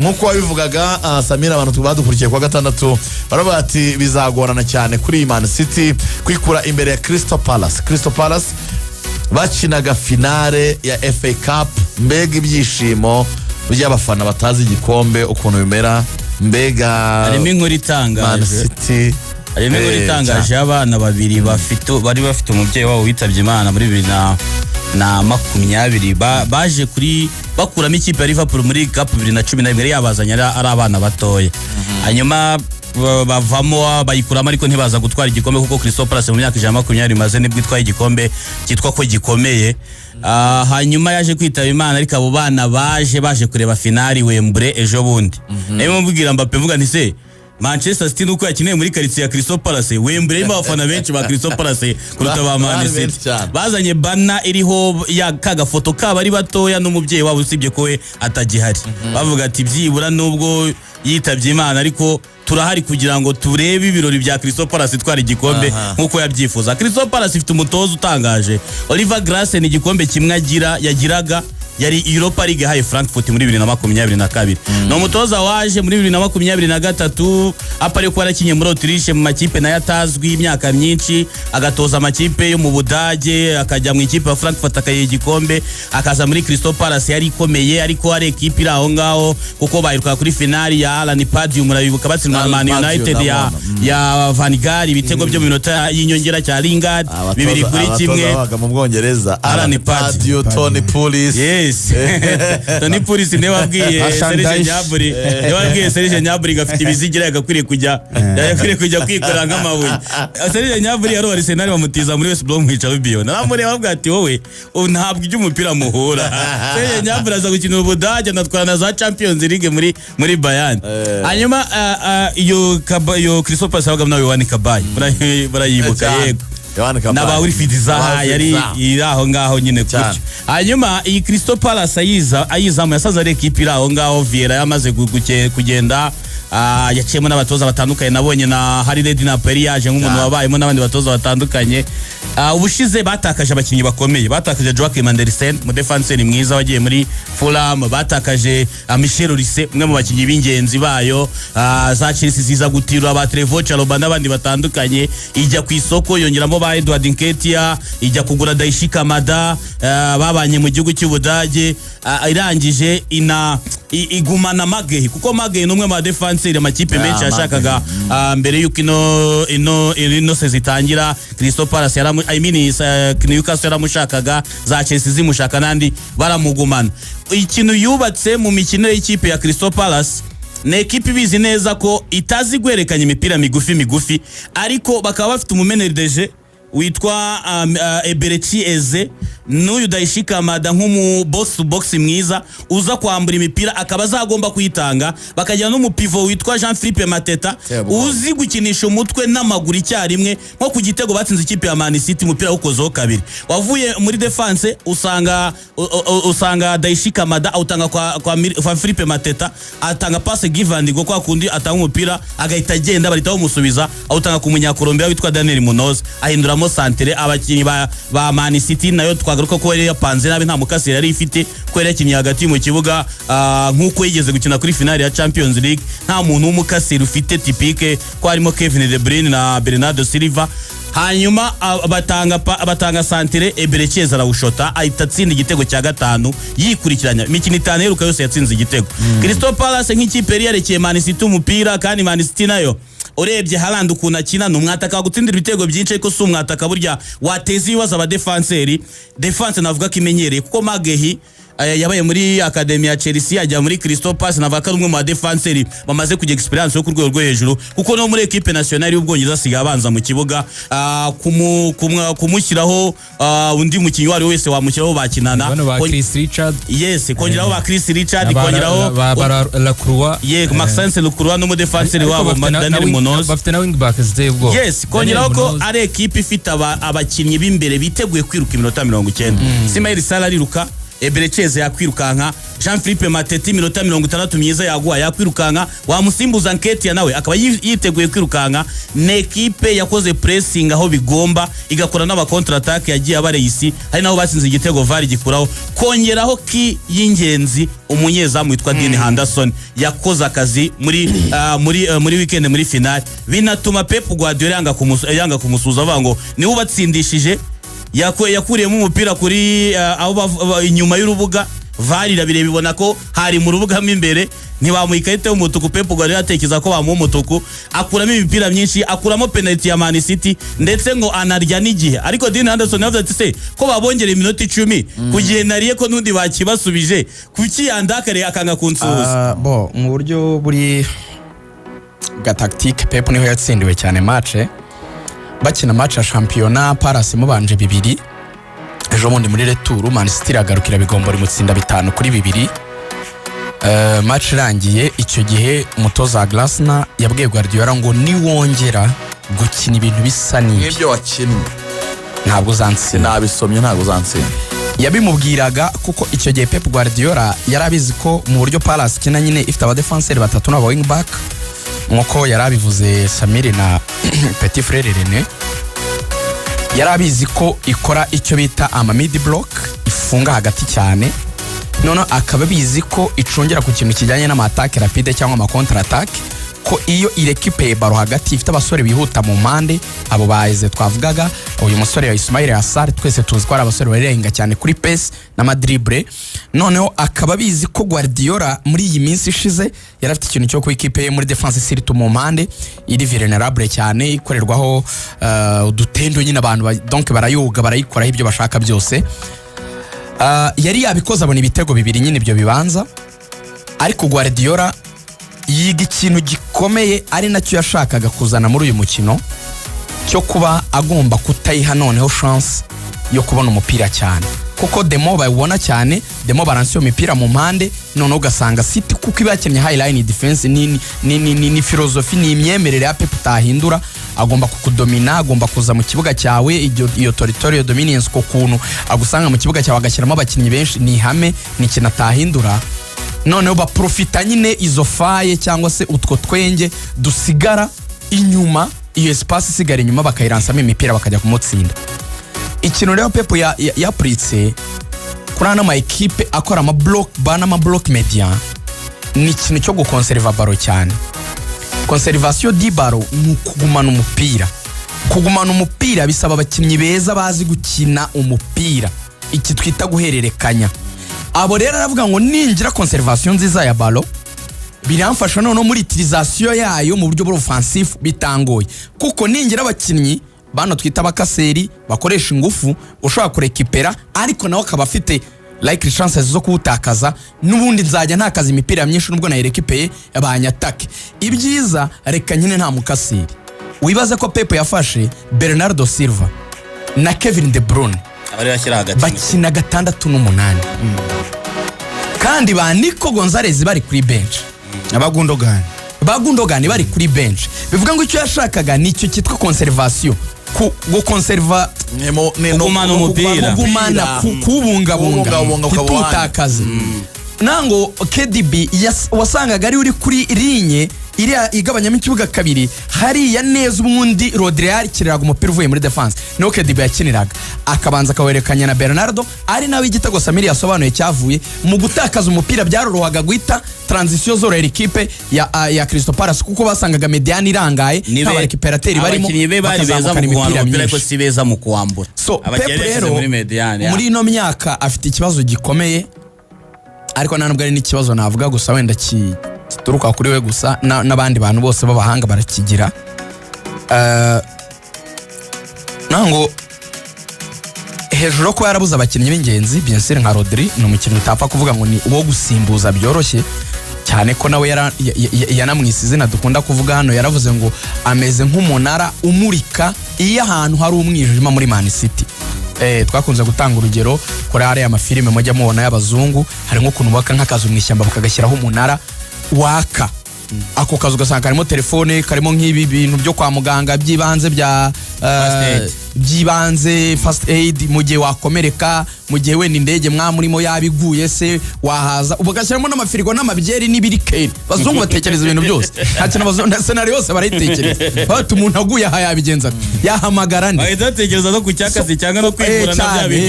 nkuko wabivugaga Samira abantu badukurikiye kwa gatandatu baravuga ati bizagorana cyane kuri Man City kwikura imbere ya Crystal Palace bakinaga finale ya FA Cup mbega ibyishimo by'abafana batazi igikombe ukuntu bimera mbega harimo inkuru itangaje Man City harimo inkuru itangaje abana babiri bari bafite umubyeyi wabo witabye Imana muri 2020 baje kuri bakuramo ikipe ya Liverpool muri Cup 2011 yabazanye ari abana batoye hanyuma bavamo bayikuramo ariko ntibaza gutwara igikombe kuko Crystal Palace mu myaka 20 maze nibwo itwaye igikombe cyitwa ko gikomeye. Hanyuma yaje kwitaba Imana ariko abo bana baje kureba finali Wembley ejo bundi. Nayo mubwira Mbappe mvuga nti se Manchester City nuko yakineye muri quartier ya Crystal Palace Wembley abafana benshi ba Crystal Palace kuruta ba Man City. Bazanye bana iriho ya kaga foto kabari batoya n'umubyeyi wabo usibye ko we atagihari. Bavuga ati byibura nubwo yitabye Imana ariko turahari kugira ngo turebe ibirori bya Crystal Palace twari igikombe nkuko yabyifuza. Crystal Palace ifite umutozo utangaje. Oliver Glasner igikombe kimwe yagiraga yari Europa League haye Frankfurt muri 2022. No mutoza waje muri 2023 apari ko arakinye muri Autriche mu makipe na yatazwi imyaka myinshi agatoza amakipe yo mu Budage akajya mu ikipe ya Frankfurt akaye igikombe akaza muri Crystal Palace yari ikomeye ariko ari ekipe iraho ngaho kuko bayiruka kuri finali ya Alan Pardew murabibuka batsinda Man United ya Van Gaal ibitego byo minota y'inyongera cya Lingard 2-1 mu Bwongereza. Alan Pardew, Tony Pulis Tony Pulis ne wabwiye Serge Gnabry gafite ibizigira yagakwiriye kujya kwikora nk'amabuye. Serge Gnabry yaro Arsenal bamutiza muri West Brom hica Albion namure wabwiye ati wowe ntabwo ijya umupira muhura. Serge Gnabry aza gukina Ubudage anatwara za Champions League muri Bayern. Hanyuma iyo Crystal Palace abaga nawe Yohani Kabay barayibuka yego naba Wilfried Zaha yari iraho ngaho nyine kutyo. Hanyuma iyi Crystal Palace ayizamu yasaza ari ekipe iraho ngaho Vieira yamaze kugenda yaciyemo n'abatoza batandukanye nabonye na Harry Redknapp yaje nk'umuntu wabayemo n'abandi batoza batandukanye. Ubushize batakaje abakinnyi bakomeye batakaje Joachim Andersen mu defenseur mwiza wagiye muri Fulham batakaje Michel Olise umwe mu bakinnyi b'ingenzi bayo za Chelsea ziza gutirwa ba Trevoh Chalobah n'abandi batandukanye ijya ku isoko yongeramo ba Edward Nketiah ijya kugura Daichi Kamada babanye mu gihugu cy'Ubudage irangije igumana Maguire kuko Maguire numwe mu defenseur amakipe menshi yashakaga mbere yuko ino sezitangira Crystal Palace Newcastle yaramushakaga za Chelsea zimushaka nandi baramugumana. Ikintu yubatse mu mikino y'ikipe ya Crystal Palace ne ekipe bizi neza ko itazi gwerekanya imipira migufi ariko bakaba bafite umumenereje witwa Eberechi Eze n'uyu Daichi Kamada nk'umu box mwiza uza kwambura imipira akaba azagomba kuyitanga bakajya no mu pivot witwa Jean-Philippe Mateta uzi gukinisha umutwe n'amaguru icyarimwe nko ku gitego batsinze ikipe ya Man City umupira ukozeho kabiri wavuye muri defense usanga Daichi Kamada utanga kwa Philippe Mateta atanga passe give and go kwa kundi atanga umupira agahita agenda baritaho umusubiza utanga ku munyakolombia witwa Daniel Munoz ahinduramo santere abakinnyi ba Man City nayo twagaruka ko yari yapanze nabi nta mukasire yari ifite ko yakinnye hagati mu kibuga nkuko yigeze gukina kuri finale ya Champions League nta muntu w'umukasire ufite typique ko harimo Kevin De Bruyne na Bernardo Silva. Hanyuma batanga santere Eberechi arawushota ahita atsinda igitego cya gatanu yikurikiranya imikino 5 heruka yose yatsinze igitego. Crystal Palace nk'ikipe yari yarekeye Man City umupira kandi Man City nayo urebye Haaland ukuntu akina n'umwataka gutsindira ibitego byinshi ariko si umwataka burya wateza ibibazo aba defense navuga ko imenyereye kuko Maguire yabaye muri Academy ya Chelsea ajya muri Crystal Palace navuga ko ari umwe mu defenseur bamaze kugira experience yo ku rwego rwo hejuru kuko no muri equipe nationale y'Ubwongereza asigaye abanza mu kibuga kumushyiraho undi mukinnyi wari wese wamushyiraho bakinana Chris Richard kongeraho ba Chris Richard kongeraho Lacroix Maxence Lacroix no mu defenseur wabo Daniel Munoz bafite na wing back zitebwo kongeraho ko ari equipe ifite abakinnyi b'imbere biteguye kwiruka iminota 90. Ismail Sarr ariruka Ebereceze yakwirukanka, Jean-Philippe Mateti minota 60 myiza yaguha yakwirukanka, wamusimbuza Nketiah nawe akaba yiteguye kwirukanka. Ne equipe yakoze pressing aho bigomba, igakora n'aba counter attack yagiye abareyisi, hari naho batsinze igitego VAR gikuraho. Kongeraho ki y'ingenzi umunyezamu witwa Dean Henderson yakoze akazi muri weekend muri final, binatuma Pep Guardiola yanga kumusuza avuga ngo ni ubatsindishije. Yakuriyemo umupira kuri inyuma y'urubuga, VAR irabire bibona ko hari mu rubuga mo imbere, ntibamuha ikarita y'umutuku. Pep Guardiola yatekereza ko bamuha umutuku, akuramo imipira myinshi, akuramo penalty ya Man City ndetse ngo anarya n'igihe. Ariko Dean Henderson yavuze ati se ko babongera iminota 10 kugihe nariye ko nundi bakibasubije kuki yandakare akanga kunsuhuza. Mu buryo buri ga tactique Pep niho yatsindiwe cyane match, bakina match ya championnat Palace mubanje 2, ejo bundi muri retour Man City agarukira bigombora imutsinda 5-2. Match irangiye icyo gihe umutoza Glasner yabwiye Guardiola ngo niwongera gukina ibintu bisa n'ibyo wakinnye ntabwo uzantsina. Nabisomye ntabwo uzantsina. Yabimubwiraga kuko icyo gihe Pep Guardiola yarabizi ko mu buryo Palace kina nyine ifite aba defenseur 3 n'aba wing back, nkuko yarabivuze Samir na Petit Frere René, yarabizi ko ikora icyo bita ama mid block, ifunga hagati cyane. None akaba bizi ko icongera ku kintu kijyanye n'ama attack rapide cyangwa ama counter attack, ko iyo irekipe baro hagati ifite abasore bihuta mu mande, abo baeze twavugaga uyu musore ya Ismail Assar, twese tuzi ko ari abasore barenga cyane kuri pace na madrible. Noneho akaba bizi ko Guardiola muri iyi minsi ishize yarafite ikintu cyo ku ikipe muri defense siri tu mu mande iri vulnerable cyane, ikorerwaho udutendo nyine abantu donc barayuga barayikoraho ibyo bashaka byose. Yari yabikoza abona ibitego 2 nyine ibyo bibanza, ariko Guardiola yiga ikintu gikomeye ari nacyo yashakaga kuzana muri uyu mukino, cyo kuba agomba kutayiha noneho chance yo kubona umupira cyane, kuko demo bayibona cyane, demo baranse yo mipira mu mpande. None ugasanga City kuko ibakennye high line defense ni philosophy ni imyemerere ya Pep tahindura, agomba kukudomina, agomba kuza mu kibuga cyawe, iyo territorial dominance ko kuntu agusanga mu kibuga cyawe agashyiramo abakinnyi benshi, ni hame ni kintu atahindura. Noneho baprofita nyine izo faye cyangwa se utwo twenge dusigara inyuma, iyo espace isigara inyuma bakayiransamo imipira bakajya kumutsinda. Ikintu rero Pep yapritse kurana ama equipe akora ama block bana ama block median, ni ikintu cyo gukonserva baro cyane. Conservation di baro ni kugumana umupira. Kugumana umupira bisaba abakinnyi beza bazi gukina umupira, iki twita guhererekanya. Abo rero aravuga ngo ningira conservation nziza ya balo biramfasha none muri utilisation yayo mu buryo offensif bitangoye, kuko ningira abakinnyi bano twita bakaseri bakoresha ingufu ushobora kurekipera, ariko nawe akaba afite like chances zo kuwutakaza, nubundi nzajya ntakaza imipira myinshi nubwo nayirekipeye abanyatake. Ibyiza reka nyine nta mukaseri. Wibaza ko Pep yafashe Bernardo Silva na Kevin De Bruyne bakina 6 n'8, kandi ba Nico Gonzalez bari kuri bench, Bagundogani bari kuri bench. Bivuga ngo icyo yashakaga nicyo cyitwa conservation, gukonserva kugumana umupira, kubungabunga tutakaze. Nango KDB wasangaga ari uri kuri linye iri igabanyamo ikibuga kabiri, hariya neza ubundi Rodri kiriraga umupira uvuye muri defense, no KDB yakiniraga akabanza akawerekanya na Bernardo, ari nawe igitego Samiri yasobanuye cyavuye mu gutakaza umupira, byarorohaga guhita transition zoro equipe ya Crystal Palace, kuko basangaga mediane irangaye n'aba recuperateri barimo bakazamukana imipira myinshi, si beza mu kuambura. So Pep rero muri ino myaka afite ikibazo gikomeye, ariko ntabwo ari n'ikibazo navuga gusa wenda kituruka kuri we gusa, n'abandi bantu bose b'abahanga barakigira. Nango hejuru ko yarabuza abakinnyi b'ingenzi bien sûr nka Rodri, ni umukino utapfa kuvuga ngo ni uwo gusimbuza byoroshye cyane, ko nawe yanamwise izina dukunda kuvuga hano, yaravuze ngo ameze nk'umunara umurika iyo ahantu hari umwijima muri Man City. Twakunze gutanga urugero kuri ari amafilime mujya mubona y'abazungu, hari nko kuntu baka nk'akazu mu ishyamba bakagashyiraho umunara waka, ako kazu gasanga karimo telefone, karimo nk'ibi bintu byo kwa muganga by'ibanze bya by'ibanze first aid mu gihe wakomereka, mu gihe wenda indege mwamurimo yabiguye se wahaza, ubagashyiramo n'amafirigo n'amabyeri n'ibirikeri. Bazungu batekereza ibintu byose, nta kintu bazungu scenario yose barayitekereza. Bati umuntu aguye aha yabigenza yahamagara nde, bahita batekereza no ku cyakasi cyangwa no kwivura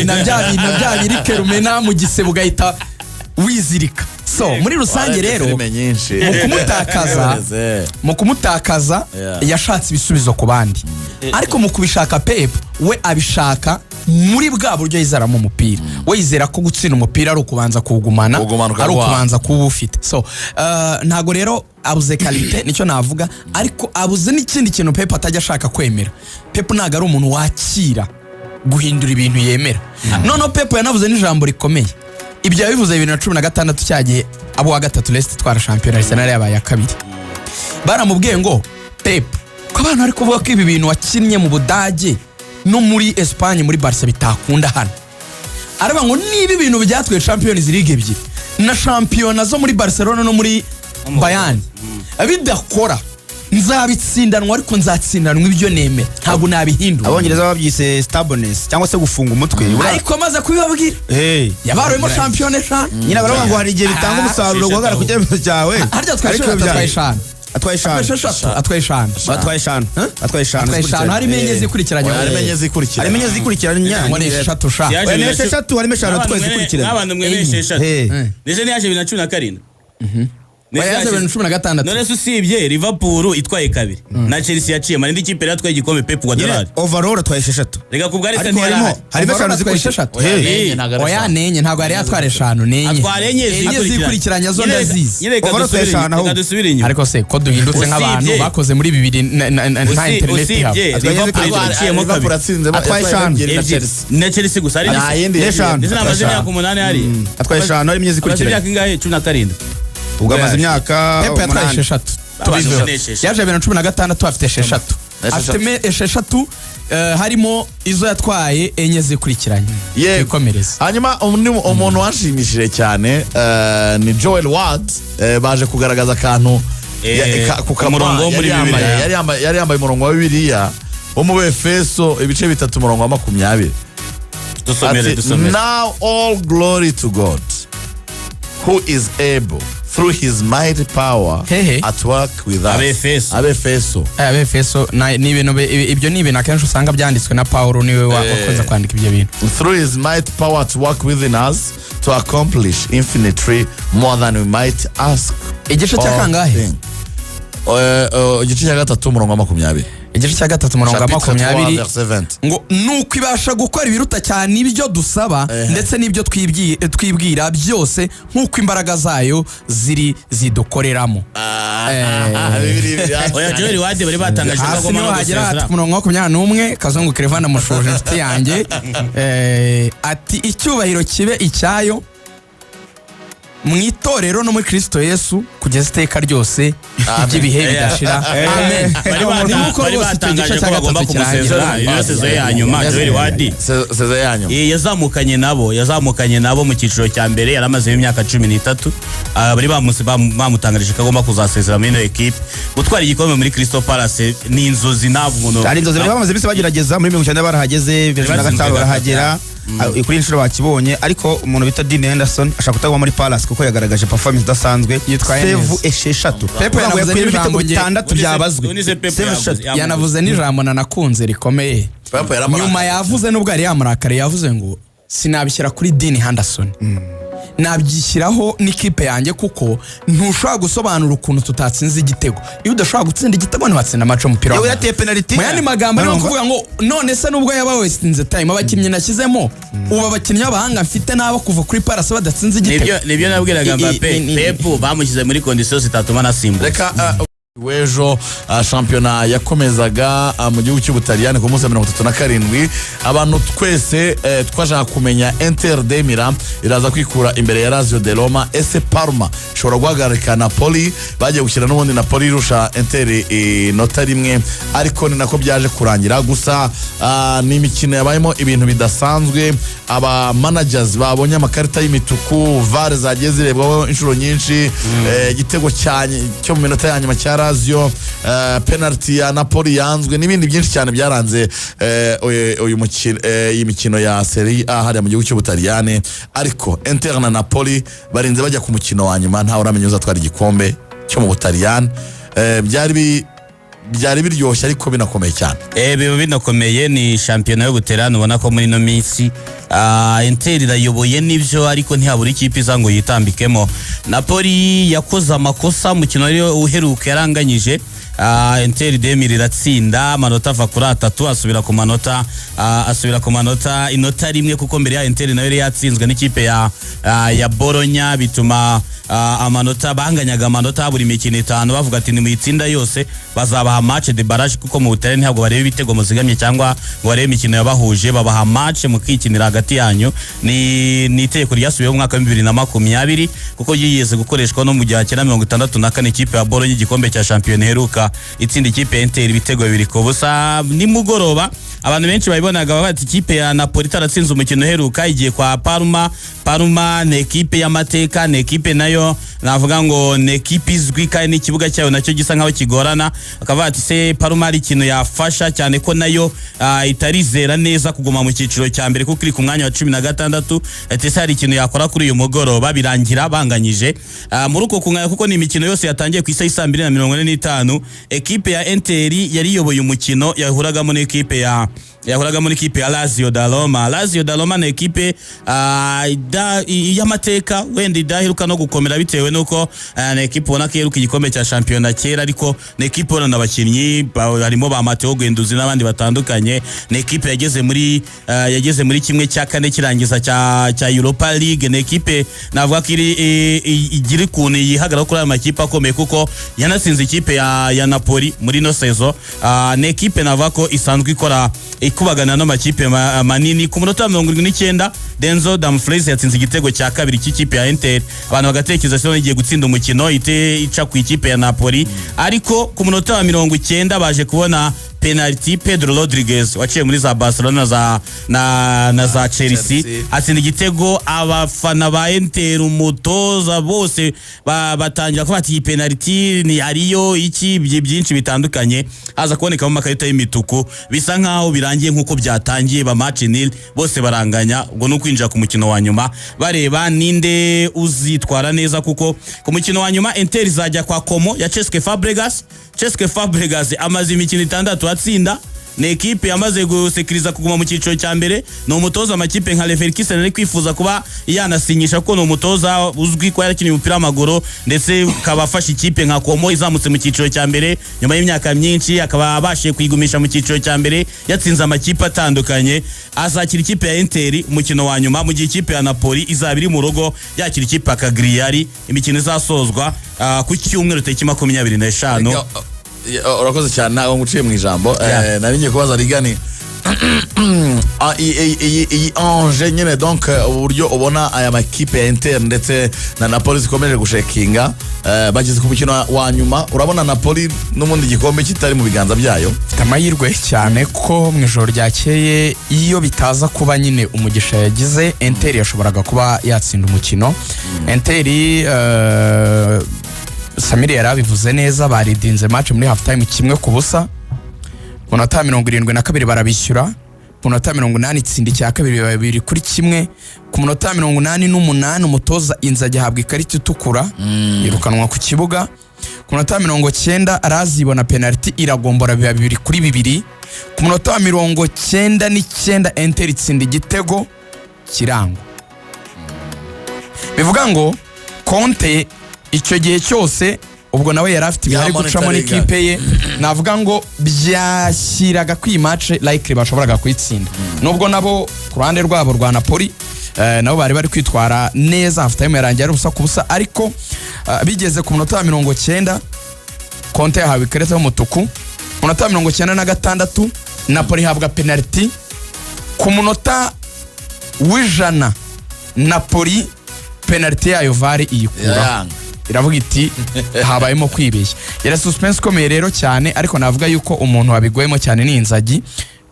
na bya birikeri umena mu gisebo ugahita wizirika. So muri rusange rero mu kumutakaza yashatse ibisubizo ku bandi, ariko mu kubishaka Pep we abishaka muri bwa buryo yizaramo umupira. We yizera ko gutsinda umupira ari ukubanza kuwugumana, ari ukubanza kuba ufite. So ntago rero abuze qualité, nicyo navuga, ariko abuze n'ikindi kintu Pep atajya ashaka kwemera. Pep ntago ari umuntu wakira guhindura ibintu yemera. Noneho Pep yanavuze n'ijambo rikomeye. Ibyo yabivuze 2016 cyagiye abo wa gatatu Leicester twara champion, Arsenal yabaye ya kabiri. Baramubwiye ngo Pep, ko abantu ari kuvuga ko ibi bintu wakinnye mu Budage no muri Espagne muri Barca bitakunda hano. Araba ngo niba ibintu byatwe Champions League ebyiri na champion zo muri Barcelona no muri Bayern abidakora, nzabitsindanwa ariko nzatsindanwa ibyo nemera, ntabwo nabihindura. Abongereza babyise stubbornness cyangwa se gufunga umutwe. Ariko maze kubibabwira yabaruyemo champion eshanu. Nyina baravuga ngo hari igihe bitanga umusaruro guhagara ku cyemezo cyawe. Harya twatwaye eshanu. Atwaye eshanu. Harimo enye zikurikiranye. Harimo zikurikiranye. Muri eshatu sha. Eshatu harimo eshanu twese zikurikiranye. N'abantu mwe eshatu. Ndetse yaje 2017. Bayaze 2016. None usibye Liverpool itwaye kabiri na Chelsea yaciye mari ndi kipe yatwaye igikombe Pep Guardiola. Overall atwaye eshatu. Rega kubwari se ntiyari. Harimo eshanu zikurikiranye. Oya nenye ntago yari atwara eshanu nenye. Atwara enye zikurikiranye zo ndazizi. Rega dusubire inyuma. Ariko se ko duhindutse nk'abantu bakoze muri 2000 nta internet haba. Liverpool atsinze atwaye eshanu na Chelsea gusa ari eshanu. Ndetse n'amaze imyaka 8 hari. Atwaye eshanu harimo enye zikurikiranye. Imyaka ingahe 17. Ubwo amaze imyaka Pep yatwaye esheshatu. Yaje 2016 afite esheshatu. Afite esheshatu harimo izo yatwaye enye zikurikiranye. Ikomereza. Hanyuma umuntu washimishije cyane ni Joel Ward, baje kugaragaza akantu ku murongo muri Bibiliya. Yari yambaye umurongo wa Bibiliya wo mu Efeso ibice 3 umurongo wa 20. Dusomere. Now all glory to God who is able through his mighty power at work with us. Abefeso ni ibintu ibyo ni ibintu akenshi usanga byanditswe na Paulo, niwe wakoze kwandika ibyo bintu. Through his mighty power at work within us to accomplish infinitely more than we might ask. Igice cya kangahe? Igice cya gatatu umurongo wa 20. Igice cya gatatu umurongo wa 20 ngo nuko ibasha gukora ibiruta cyane ibyo dusaba ndetse n'ibyo twibwira byose nk'uko imbaraga zayo zidukoreramo. Oya Joel Wade bari batangaje ko agomba no gusezera. Umurongo wa 21 Kazungu Krevana mushoje inshuti yanjye ati icyubahiro kibe icyayo mu itorero no muri Kristo Yesu kugeza iteka ryose iby'ibihe bidashira. Amen. Bari batangaje ko bagomba kumusezera yose ya nyuma. Joel Wade seze yanyu yazamukanye nabo mu cyiciro cya mbere, yaramaze imyaka 13. Bari bamutangarije ko agomba kuzasezera muri ino equipe gutwara igikombe muri Crystal Palace. Ni inzozi nabo umuntu ari inzozi bamaze bise bagerageza muri 19 barahageze 2025 barahagera kuri inshuro bakibonye, ariko umuntu bita Dean Henderson ashaka kutagwa muri Palace kuko yagaragaje performance idasanzwe. Save esheshatu. Pep yanavuze n'ijambo 6 byabazwe. Yanavuze n'ijambo nanakunze rikomeye. Nyuma yavuze nubwo yari yamurakare, yavuze ngo sinabishyira kuri Dean Henderson, nabyishyiraho n'ikipe yanjye kuko ntushobora gusobanura ukuntu tutatsinze igitego. Iyo udashobora gutsinda igitego ntiwatsinda match umupira. Yewe yateye penalty. Mu yandi magambo no kuvuga ngo none se nubwo yaba wastinze time abakinnyi nashyizemo uba abakinnyi abahanga mfite nabo kuva kuri Palace badatsinze igitego. Nibyo nabwiraga Mbappe. Pep bamushyize muri conditions zitatuma nasimbuka. Reka wejo shampiyona yakomezaga mu gihugu cy'Ubutaliyani ku munsi wa 37. Abantu twese twashaka kumenya Inter de Milan iraza kwikura imbere ya Lazio de Roma. Ese Parma ishobora guhagarika Napoli? Bagiye gushyira n'ubundi Napoli irusha Inter nota rimwe, ariko ni nako byaje kurangira. Gusa ni imikino yabayemo ibintu bidasanzwe. Aba managers babonye amakarita y'imituku, VAR zagiye zirebwaho inshuro nyinshi. Igitego cyo mu minota ya nyuma cyara Lazio, penalty ya Napoli yanzwe n'ibindi byinshi cyane byaranze iyi mikino ya Serie A hariya mu gihugu cy'Ubutaliyani. Ariko Inter na Napoli barinze bajya ku mukino wa nyuma, ntawe uramenya uzatwara igikombe cyo mu Butaliyani. byari biryoshye ariko binakomeye cyane. Biba binakomeye, ni shampiyona y'Ubutaliyani ubona ko muri no minsi Inter irayoboye nibyo, ariko ntihabura ikipe iza ngo yitambikemo. Napoli yakoze amakosa mu kino uheruka yaranganyije. Inter Demir iratsinda, amanota ava kuri 3 asubira ku manota inota rimwe, kuko mbere ya Inter nayo yari yatsinzwe n'ikipe ya Bologna, bituma amanota banganyaga amanota buri mikino 5, bavuga ati ni mu itsinda yose bazabaha match de barrage, kuko mu Butaliyani ntabwo bareba ibitego muzigamye cyangwa ngo barebe imikino yabahuje, babaha match mukikinira hagati yanyu. Ni itegeko ryasubiyeho mu mwaka wa 2020, kuko yiyeze gukoreshwa no mu gihe cya 1964 ikipe ya Bologna igikombe cya shampiyona heruka itsinda ikipe ya Inter ibitego 2-0. Ni mugoroba abantu benshi bayibonaga bati ikipe ya Napoli taratsinze umukino heruka, igiye kwa Parma ne ekipe y'amateka, ne ekipe nayo navuga ngo ne ekipe izwi kandi n'ikibuga cyayo nacyo gisa nkaho kigorana. Akavuga ati se Parma ari ikintu yafasha cyane ko nayo itarizera neza kuguma mu cyiciro cya mbere, kuko iri ku mwanya wa 16. Ati se hari ikintu yakora kuri uyu mugoroba, birangira banganyije muri uko kunganya, kuko ni imikino yose yatangiye ku isa 2:45. Ekipe ya Inter yari yoboye umukino yahuragamo n'ikipe ya Lazio da Roma. Lazio da Roma na ekipe y'amateka, wenda idaheruka no gukomera bitewe nuko na ekipe ubona ko iheruka igikombe cya shampiyona kera, ariko na ekipe ubona n'abakinnyi harimo ba Matteo Guendouzi n'abandi batandukanye. Na ekipe yageze muri kimwe cya kane kirangiza cya Europa League. Na ekipe navuga ko igira ukuntu yihagarara kuri aya makipe akomeye, kuko yanatsinze ikipe ya Napoli muri no sezo. Na ekipe navuga ko isanzwe ikubagana no makipe manini. Ku munota 79 Denzo Dumfries yatsinze igitego cya kabiri cy'ikipe ya Inter, abantu bagatekereza ko igiye gutsinda umukino ica ku ikipe ya Napoli. Ariko ku munota wa 90 baje kubona penalty. Pedro Rodriguez waciye muri za Barcelona na za Chelsea atsinda igitego. Abafana ba Inter, umutoza, bose batangira kuba ati penalty ni ariyo iki byinshi bitandukanye, haza kuboneka mu makarita y'imituku, bisa nkaho birangiye nkuko byatangiye, ba match nil bose baranganya. Ubwo no kwinjira ku mukino wa nyuma bareba ninde uzitwara neza, kuko ku mukino wa nyuma Inter izajya kwa Como ya Cesc Fabregas amaze imikino 6 atsinda. Ni ekipe yamaze gusekiriza kuguma mu cyiciro cya mbere. Ni umutoza amakipe nka Leverkusen ari kwifuza kuba yanasinyisha, ko ni umutoza uzwi ko yarakiniye umupira w'amaguru, ndetse kabafasha ikipe nka Como izamutse mu cyiciro cya mbere nyuma y'imyaka myinshi, akaba abashiye kwigumisha mu cyiciro cya mbere yatsinze amakipe atandukanye. Azakira ikipe ya Inter umukino wa nyuma, mu gihe ikipe ya Napoli izaba iri mu rugo yakira ikipe ya Cagliari. Imikino izasozwa ku cyumweru tariki 25. Urakoze cyane nawe nguciye mu ijambo. Nari ngiye kubaza Rigani iyi ange nyine, donc uburyo ubona aya makipe ya Inter ndetse na Napoli zikomeje gushekinga, bageze ku mukino wa nyuma. Urabona Napoli n'umundi gikombe kitari mu biganza byayo, amahirwe cyane ko mu ijoro ryakeye iyo bitaza kuba nyine umugisha yagize, Inter yashoboraga kuba yatsinda umukino. Inter Samiri yarabivuze neza, baridinze match muri half time 1-0. Ku minota 72 barabishyura, ku minota 80 itsinda icya kabiri 2-1. Ku minota 88 umutoza Inzagi ahabwa ikarita itukura, yirukanwa ku kibuga. Ku minota 90 arazibona penalty iragombora 2-2. Ku minota 99 Inter itsinda igitego kirango. Bivuga ngo Conte icyo gihe cyose ubwo nawe yari afite ibyo gucamo n'ikipe ye, navuga ngo byashyiraga ku match likely bashoboraga kuyitsinda. Nubwo nabo ku ruhande rwabo rwa Napoli nabo bari kwitwara neza, half time yarangiye ari 1-1, ariko bigeze ku minota 90 Conte yahawe ikarita y'umutuku. Ku minota 96 Napoli habwa penalty. Ku munota w'ijana Napoli penalty yayo VAR iyikura, iravuga iti habayemo kwibeshya. Yara suspense komeye rero cyane, ariko navuga yuko umuntu wabigoyemo cyane ni Inzagi,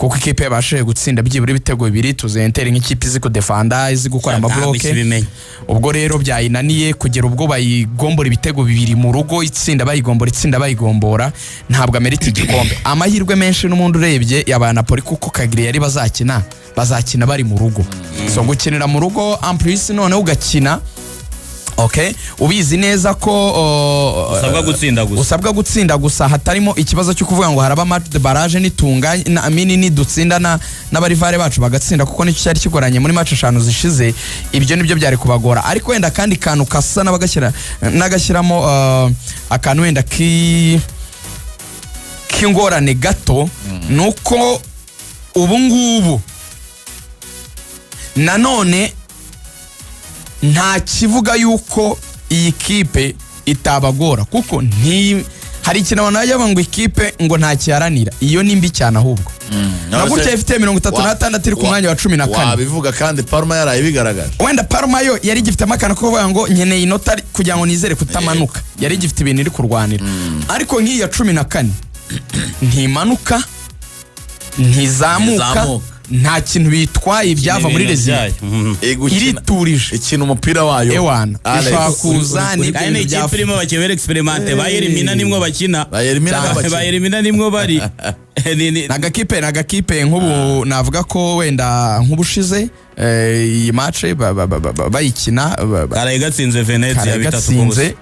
kuko ikipe yabashije gutsinda byibura ibitego bibiri, tuzi Inter nk'ikipe izi kudefanda, izi gukora amabloke. Ubwo rero byayinaniye kugera ubwo bayigombora ibitego bibiri mu rugo, itsinda bayigombora, ntabwo amerita igikombe. Amahirwe menshi n'umuntu urebye yaba Napoli kuko Cagliari bazakina bari mu rugo. So gukinira mu rugo en plus none ugakina okay, ubizi neza ko usabwa gutsinda gusa hatarimo ikibazo cyo kuvuga ngo haraba match de barrage nitunganya ni dutsinda n'abarivare bacu bagatsinda, kuko nicyo cyari kigoranye muri match 5 zishize. Ibyo nibyo byari kubagora, ariko wenda kandi kantu kasa nagashyiramo akantu wenda k'ingorane gato nuko ubu ngubu nanone nta kivuga yuko iyi kipe itabagora, kuko hari ikintu abantu bajya ngo ikipe ngo nta kiharanira, iyo ni mbi cyane ahubwo. Na gutya ifite 36 iri ku mwanya wa 14. Wabivuga kandi Parma yaraye bigaragaje. Wenda Parma yo yari gifite amakana ko bavuga ngo nkeneye inota kugira ngo nizere kutamanuka, yari gifite ibintu iri kurwanira. Ariko nk'iya 14 ntimanuka ntizamuka, nta kintu bitwaye byava muri rezida, iriturije ikintu umupira wayo ewana ishaka kuza ni kandi ikipe irimo bakibera experimente bayerimina nimwo bakina bayerimina nimwo bari nagakipe nk'ubu navuga ko wenda nk'ubushize iyi match bayikina gatsinze Venezia 3-0.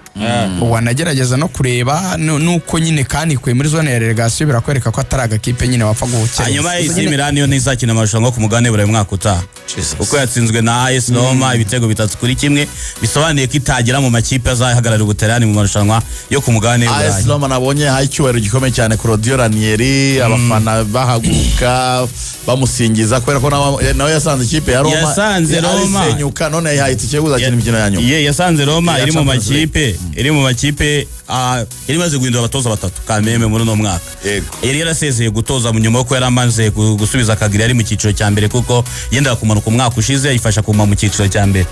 Wanagerageza no kureba nuko nyine kanikwe muri zone ya relegation birakwereka ko atari agakipe nyine wapfa guhukira. Hanyuma AC Milan yo ntizakina amarushanwa ku mugabane burayi mwaka utaha uko yatsinzwe na AS Roma ibitego 3-1, bisobanuye ko itagera mu makipe azahagarara Ubutaliyani mu marushanwa yo ku mugabane burayi. AS Roma nabonye haye icyubahiro gikomeye cyane Claudio Ranieri, abafana bahaguka bamusingiza kubera ko nawe yasanze ikipe ya Roma yasenyuka, none yahita ikibuza cyane imikino ya nyuma. Yasanze Roma iri mu makipe iri maze guhindura abatoza batatu kameme muri no mwaka. Yari yarasezeye gutoza mu nyuma ko yaramanze gusubiza Cagliari mu cyiciro cya mbere, kuko yenda kumanuka umwaka ushize yifasha kuma mu cyiciro cya mbere.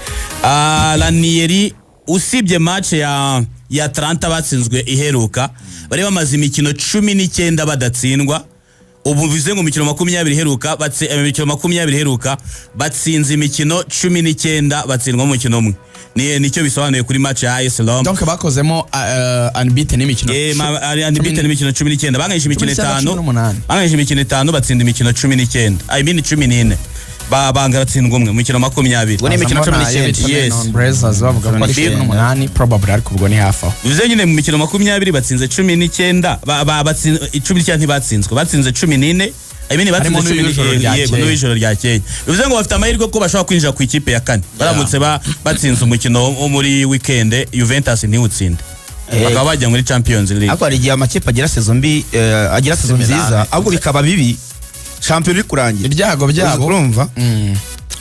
Ranieri usibye match ya Atalanta batsinzwe iheruka, bari bamaze imikino 19 badatsindwa. Ubu bize ngo imikino 20 heruka batsinze imikino 19 batsindwa mu mukino umwe. Nicyo bisobanuye kuri match ya AS Roma. Donc bakozemo unbeaten imikino. Unbeaten imikino 19, banganyije imikino 5. Banganyije imikino 5 batsinda imikino 19. I mean 14. Banga batsindwa umwe mu mikino 20. Ubwo ni imikino 19. Yes. Brezers bavuga ko ari 18 probably, ariko ubwo ni hafa. Bivuze nyine mu mikino 20 batsinze 19, batsinze 19 ntibatsinzwe, batsinze 14. Batsinze n'ijoro ryakeye. Bivuze ngo bafite amahirwe ko bashobora kwinjira ku ikipe ya 4 baramutse batsinze umukino wo muri weekend Juventus ntiwutsinde, bakaba bajya muri Champions League. Ariko hari igihe amakipe agira saison mbi, agira saison nziza ahubwo bikaba bibi champion iri kurangira ibyago byabo, urumva.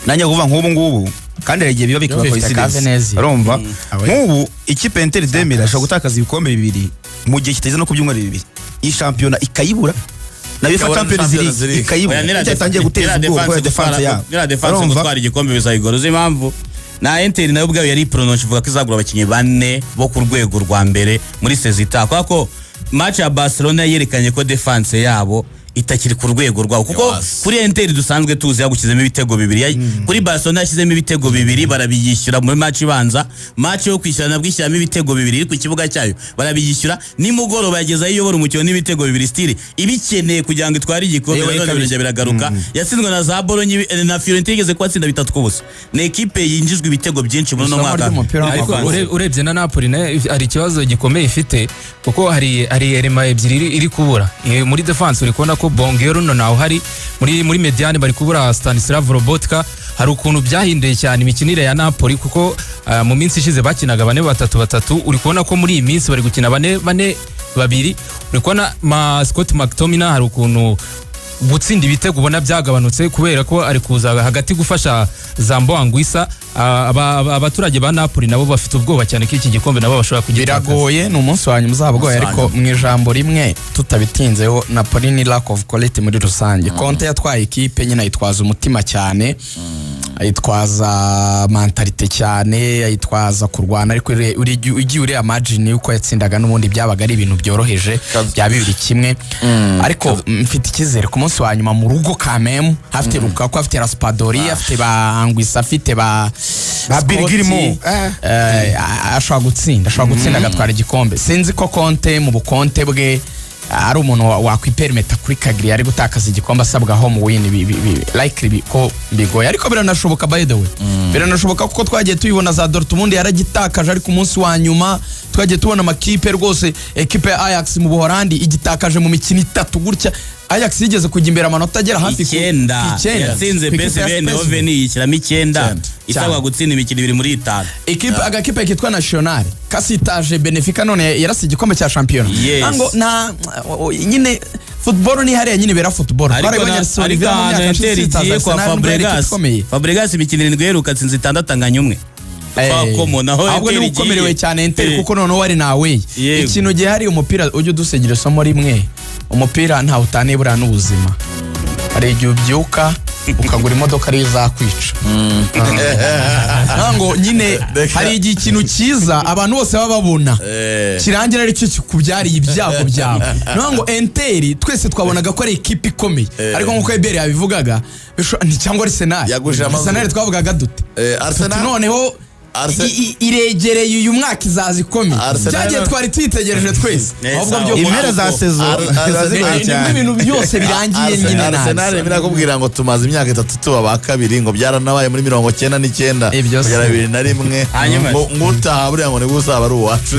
Nanjye kuvuga nk'ubu ngubu kandi hari igihe biba bikaba coincidence, urumva. Nk'ubu ikipe Inter de Milan ashobora gutakaza ibikombe bibiri mu gihe kiteze no kubyumwa bibiri, iyi champion ikayibura na bifa Champions League ikayibura, cyatangiye guteza ubwoba defense yabo. Nira defense gutwara igikombe bizayigoroza impamvu na Inter nayo ubwayo yari prononce ivuga ko izagura abakinnyi 4 bo ku rwego rwa mbere muri sezita, kuko match ya Barcelona yerekanye ko defense yabo itakiri ku rwego rwawo, kuko kuri Inter dusanzwe tuzi yagukizemo ibitego bibiri, kuri Barcelona yashyizemo ibitego bibiri barabiyishyura muri match ibanza. Match yo kwishyurana bwishyiramo ibitego bibiri ku kibuga cyayo barabiyishyura, nimugoroba yageza yiyobora umukino n'ibitego bibiri stile ibikeneye kugira ngo itware igikombe, none birajya biragaruka. Yatsinzwe na za Bologna na Fiorentina igeze kwatsinda 3-0. Ni ekipe yinjizwe ibitego byinshi muri no mwaka. Ariko urebye na Napoli ari ikibazo gikomeye ifite, kuko hari elema ebyiri iri kubura muri defense. Uri kubona ko Bongero naho hari muri mediane bari kubura Stanislav Robotka. Hari ukuntu byahinduye cyane imikinire ya Napoli, kuko mu minsi ishize bakinaga 4-3-3. Uri kubona ko muri iyi minsi bari gukina 4-2. Uri kubona Scott McTominay hari ukuntu gutsinda ibitego ubona byagabanutse, kubera ko ari kuza hagati gufasha Zambo Anguissa. Abaturage ba Napoli nabo bafite ubwoba cyane ko iki gikombe nabo bashobora kugira. Biragoye, ni umunsi wa nyuma uzabagoye, ariko mu ijambo rimwe tutabitinzeho, Napoli ni lack of quality muri rusange. Conte yatwaye ikipe nyine ayitwaza umutima cyane, ayitwaza mentalite cyane, ayitwaza kurwana, ariko ugiye ureba margin yuko yatsindaga n'ubundi byabaga ari ibintu byoroheje bya 2-1. Ariko mfite ikizere ku munsi wa nyuma mu rugo Kamemu hafite Lukaku, afite Raspadori, afite ba Anguissa, afite ba Birgirimo ashobora gutsinda agatwara igikombe. Sinzi ko Conte mu bukonte bwe ari umuntu wakwiperimeta kuri Cagliari ari gutakaza igikombe asabwa home win likely ko bigoye, ariko biranashoboka by the way. Biranashoboka kuko twagiye tuyibona za Dortmund yaragitakaje, ariko umunsi wa nyuma twagiye tubona amakipe rwose, ekipe ya Ajax mu Buholandi igitakaje mu mikino 3 gutya. Ajax yigeze kujya imbere amanota agera hafi ku 9 yatsinze PSV Eindhoven yishyiramo 9 isabwa gutsinda imikino 2 muri 5. Agakipe kitwa National kasitaje Benfica none yarasi igikombe cya champion. Ngo na nyine football ni hariya nyine bera football. Ariko Inter igiye kwa Fabregas imikino 7 yeruka atsinze 6 anganya umwe. Ahubwo ni ukomerewe cyane Inter kuko noneho wari nawe ikintu gihe hari umupira ujye udusegera somo rimwe, umupira nta utanebura n'ubuzima. Hari igihe ubyuka ukagura imodoka ari izakwica. Ngo nyine hari igihe ikintu cyiza abantu bose baba babona kirangira ari cyo kikubyariye ibyago byawe. Ngo Inter twese twabonaga ko ari ekipe ikomeye, ariko nkuko Ebere yabivugaga cyangwa Arsenal twavugaga dute Arsenal noneho iregereye uyu mwaka izaza ikomeye. Byagiye twari twitegereje twese, ahubwo byo impera za saison ibintu byose birangiye nyine. Arsenal birakubwira ngo tumaze imyaka 3 tuba ba kabiri, ngo byaranabaye muri 99 kugera 2001 ngo ngutaha buriya ngo ni gusaba ari uwacu.